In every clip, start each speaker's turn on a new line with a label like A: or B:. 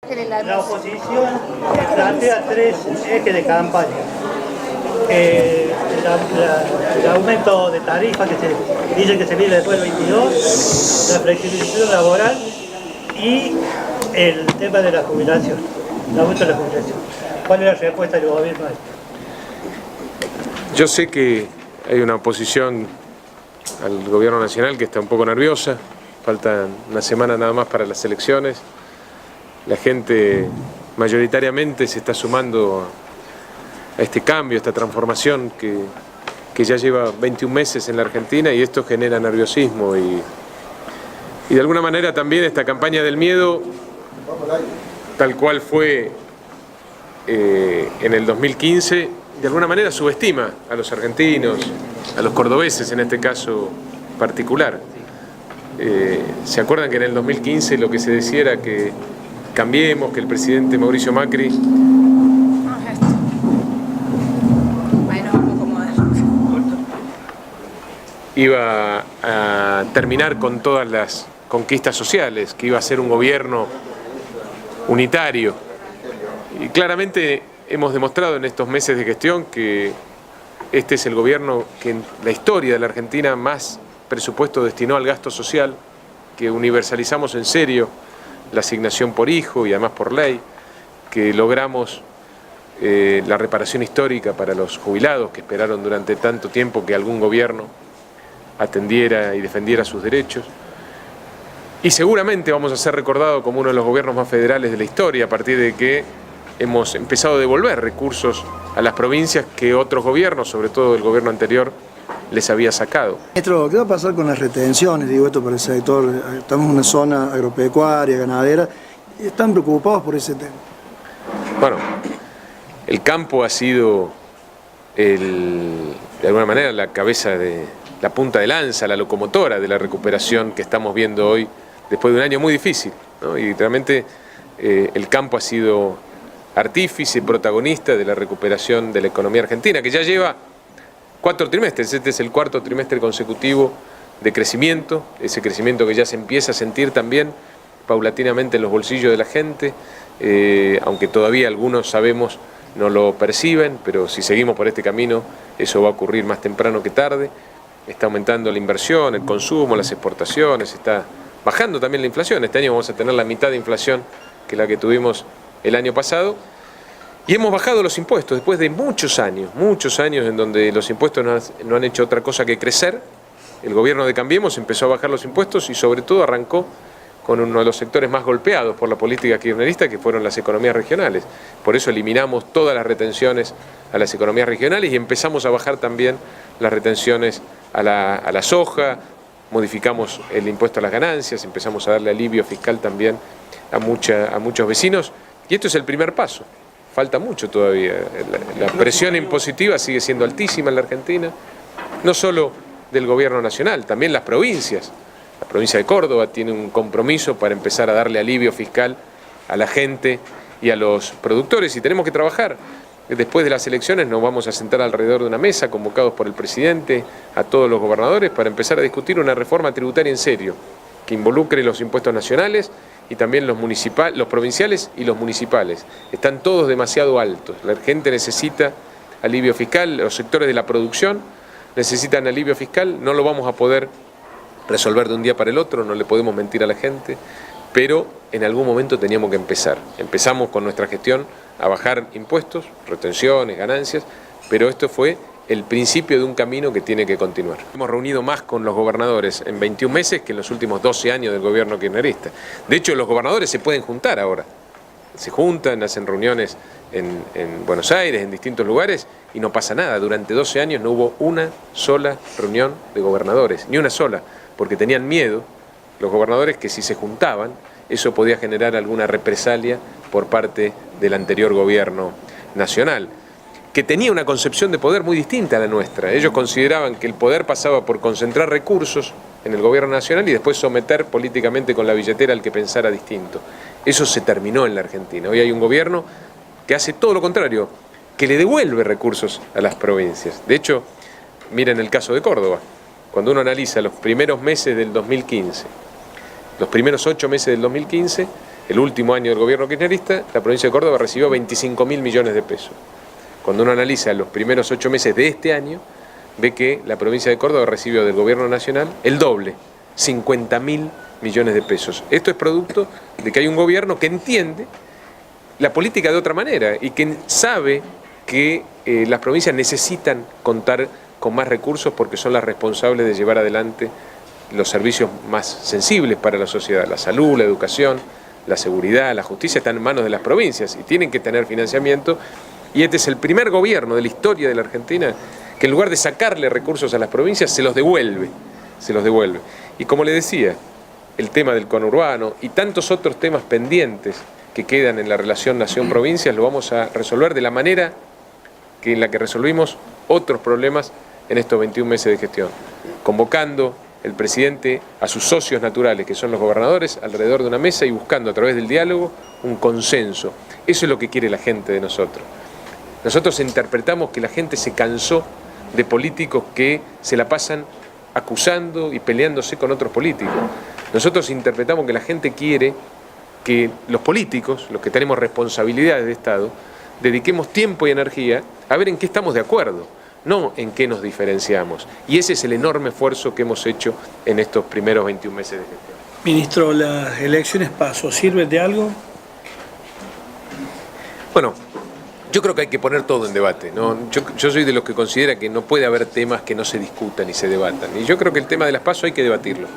A: La oposición plantea tres ejes de campaña. El aumento de tarifas que se dice que se viene después del 22, la flexibilización laboral y el tema de la jubilación, el aumento de la jubilación. ¿Cuál es la respuesta del gobierno a esto?
B: Yo sé que hay una oposición al gobierno nacional que está un poco nerviosa, falta una semana nada más para las elecciones. La gente mayoritariamente se está sumando a este cambio, a esta transformación que ya lleva 21 meses en la Argentina, y esto genera nerviosismo y de alguna manera también esta campaña del miedo, tal cual fue en el 2015, de alguna manera subestima a los argentinos, a los cordobeses en este caso particular. ¿Se acuerdan que en el 2015 lo que se decía era que cambiemos, que el presidente Mauricio Macri iba a terminar con todas las conquistas sociales, que iba a ser un gobierno unitario? Y claramente hemos demostrado en estos meses de gestión que este es el gobierno que en la historia de la Argentina más presupuesto destinó al gasto social, que universalizamos en serio la asignación por hijo y además por ley, que logramos la reparación histórica para los jubilados que esperaron durante tanto tiempo que algún gobierno atendiera y defendiera sus derechos. Y seguramente vamos a ser recordados como uno de los gobiernos más federales de la historia a partir de que hemos empezado a devolver recursos a las provincias que otros gobiernos, sobre todo el gobierno anterior, les había sacado.
C: Maestro, ¿qué va a pasar con las retenciones? Digo esto para el sector, estamos en una zona agropecuaria, ganadera, y están preocupados por ese tema.
B: Bueno, el campo ha sido, de alguna manera, la cabeza de la punta de lanza, la locomotora de la recuperación que estamos viendo hoy, después de un año muy difícil, ¿no? Y realmente el campo ha sido artífice, protagonista de la recuperación de la economía argentina, que ya lleva 4 trimestres, este es el 4º trimestre consecutivo de crecimiento, ese crecimiento que ya se empieza a sentir también paulatinamente en los bolsillos de la gente, aunque todavía algunos sabemos no lo perciben, pero si seguimos por este camino eso va a ocurrir más temprano que tarde. Está aumentando la inversión, el consumo, las exportaciones, está bajando también la inflación. Este año vamos a tener la mitad de inflación que la que tuvimos el año pasado. Y hemos bajado los impuestos después de muchos años en donde los impuestos no han hecho otra cosa que crecer. El gobierno de Cambiemos empezó a bajar los impuestos y sobre todo arrancó con uno de los sectores más golpeados por la política kirchnerista, que fueron las economías regionales. Por eso eliminamos todas las retenciones a las economías regionales y empezamos a bajar también las retenciones a la soja, modificamos el impuesto a las ganancias, empezamos a darle alivio fiscal también a muchos vecinos, y esto es el primer paso. Falta mucho todavía. La presión impositiva sigue siendo altísima en la Argentina, no solo del gobierno nacional, también las provincias. La provincia de Córdoba tiene un compromiso para empezar a darle alivio fiscal a la gente y a los productores, y tenemos que trabajar. Después de las elecciones nos vamos a sentar alrededor de una mesa, convocados por el presidente, a todos los gobernadores, para empezar a discutir una reforma tributaria en serio, que involucre los impuestos nacionales y también los provinciales y los municipales. Están todos demasiado altos. La gente necesita alivio fiscal, los sectores de la producción necesitan alivio fiscal, no lo vamos a poder resolver de un día para el otro, no le podemos mentir a la gente, pero en algún momento teníamos que empezar. Empezamos con nuestra gestión a bajar impuestos, retenciones, ganancias, pero esto fue el principio de un camino que tiene que continuar. Hemos reunido más con los gobernadores en 21 meses que en los últimos 12 años del gobierno kirchnerista. De hecho, los gobernadores se pueden juntar ahora. Se juntan, hacen reuniones en Buenos Aires, en distintos lugares, y no pasa nada. Durante 12 años no hubo una sola reunión de gobernadores, ni una sola, porque tenían miedo los gobernadores que si se juntaban, eso podía generar alguna represalia por parte del anterior gobierno nacional, que tenía una concepción de poder muy distinta a la nuestra. Ellos consideraban que el poder pasaba por concentrar recursos en el gobierno nacional y después someter políticamente con la billetera al que pensara distinto. Eso se terminó en la Argentina. Hoy hay un gobierno que hace todo lo contrario, que le devuelve recursos a las provincias. De hecho, miren el caso de Córdoba. Cuando uno analiza los primeros meses del 2015, los primeros 8 meses del 2015, el último año del gobierno kirchnerista, la provincia de Córdoba recibió 25.000 millones de pesos. Cuando uno analiza los primeros 8 meses de este año, ve que la provincia de Córdoba recibió del gobierno nacional el doble, 50.000 millones de pesos. Esto es producto de que hay un gobierno que entiende la política de otra manera y que sabe que las provincias necesitan contar con más recursos porque son las responsables de llevar adelante los servicios más sensibles para la sociedad. La salud, la educación, la seguridad, la justicia están en manos de las provincias y tienen que tener financiamiento. Y este es el primer gobierno de la historia de la Argentina que en lugar de sacarle recursos a las provincias se los devuelve. Y como le decía, el tema del conurbano y tantos otros temas pendientes que quedan en la relación nación-provincias lo vamos a resolver de la manera en la que resolvimos otros problemas en estos 21 meses de gestión, convocando el presidente a sus socios naturales, que son los gobernadores, alrededor de una mesa y buscando a través del diálogo un consenso. Eso es lo que quiere la gente de nosotros. Nosotros interpretamos que la gente se cansó de políticos que se la pasan acusando y peleándose con otros políticos. Nosotros interpretamos que la gente quiere que los políticos, los que tenemos responsabilidades de Estado, dediquemos tiempo y energía a ver en qué estamos de acuerdo, no en qué nos diferenciamos. Y ese es el enorme esfuerzo que hemos hecho en estos primeros 21 meses de gestión.
D: Ministro, ¿las elecciones PASO sirven de algo?
B: Bueno, yo creo que hay que poner todo en debate, ¿no? Yo soy de los que considera que no puede haber temas que no se discutan y se debatan. Y yo creo que el tema de las PASO hay que debatirlo.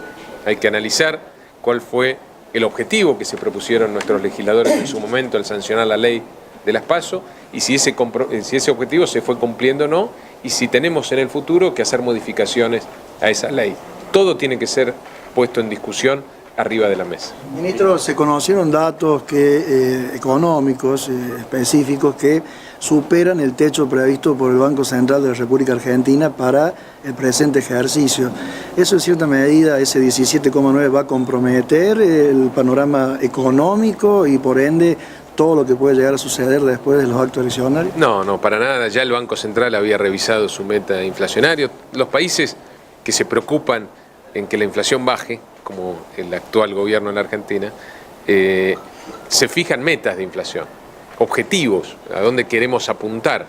B: Hay que analizar cuál fue el objetivo que se propusieron nuestros legisladores en su momento al sancionar la ley de las PASO y si ese objetivo se fue cumpliendo o no y si tenemos en el futuro que hacer modificaciones a esa ley. Todo tiene que ser puesto en discusión arriba de la mesa.
C: Ministro, se conocieron datos económicos específicos que superan el techo previsto por el Banco Central de la República Argentina para el presente ejercicio. Eso en cierta medida, ese 17,9 va a comprometer el panorama económico y por ende todo lo que puede llegar a suceder después de los actos eleccionarios.
B: No, para nada. Ya el Banco Central había revisado su meta inflacionaria. Los países que se preocupan en que la inflación baje, como el actual gobierno en la Argentina, se fijan metas de inflación, objetivos, a dónde queremos apuntar.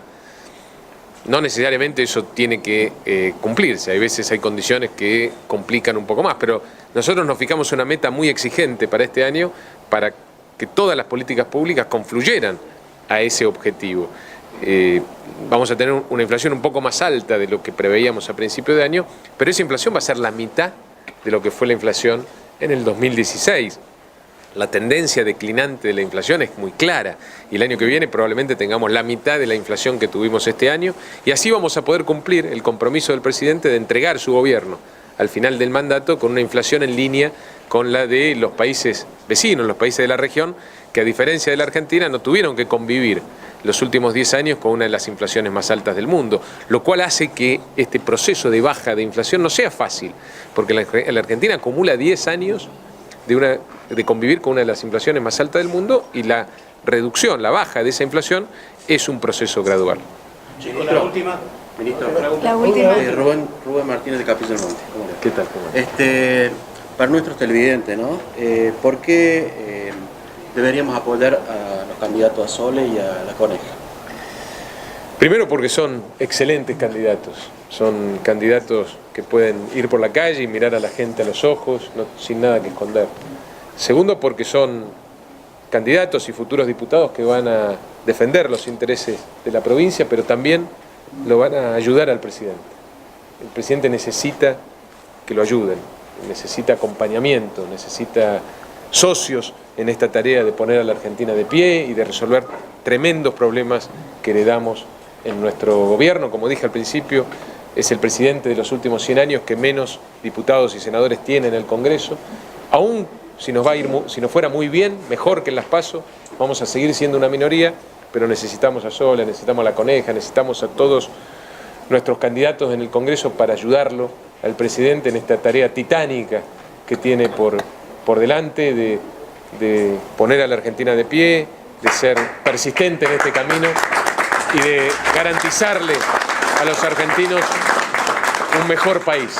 B: No necesariamente eso tiene que cumplirse, hay veces hay condiciones que complican un poco más, pero nosotros nos fijamos una meta muy exigente para este año para que todas las políticas públicas confluyeran a ese objetivo. Vamos a tener una inflación un poco más alta de lo que preveíamos a principio de año, pero esa inflación va a ser la mitad de lo que fue la inflación en el 2016. La tendencia declinante de la inflación es muy clara y el año que viene probablemente tengamos la mitad de la inflación que tuvimos este año y así vamos a poder cumplir el compromiso del presidente de entregar su gobierno al final del mandato con una inflación en línea con la de los países vecinos, los países de la región, que a diferencia de la Argentina no tuvieron que convivir los últimos 10 años con una de las inflaciones más altas del mundo, lo cual hace que este proceso de baja de inflación no sea fácil, porque la Argentina acumula 10 años de convivir con una de las inflaciones más altas del mundo y la reducción, la baja de esa inflación es un proceso gradual.
E: Chicos, la última. Ministro,
F: la última.
E: Rubén Martínez de Capilla del Monte.
B: ¿Qué tal?
E: Para nuestros televidentes, ¿no? ¿Por qué deberíamos apoyar a los candidatos a Sole y a La Coneja?
B: Primero porque son excelentes candidatos, son candidatos que pueden ir por la calle y mirar a la gente a los ojos sin nada que esconder. Segundo porque son candidatos y futuros diputados que van a defender los intereses de la provincia, pero también lo van a ayudar al presidente. El presidente necesita que lo ayuden, necesita acompañamiento, necesita socios en esta tarea de poner a la Argentina de pie y de resolver tremendos problemas que heredamos en nuestro gobierno. Como dije al principio, es el presidente de los últimos 100 años que menos diputados y senadores tiene en el Congreso. Aún si nos fuera muy bien, mejor que en las PASO, vamos a seguir siendo una minoría, pero necesitamos a Sole, necesitamos a La Coneja, necesitamos a todos nuestros candidatos en el Congreso para ayudarlo al presidente en esta tarea titánica que tiene por delante de poner a la Argentina de pie, de ser persistente en este camino y de garantizarle a los argentinos un mejor país.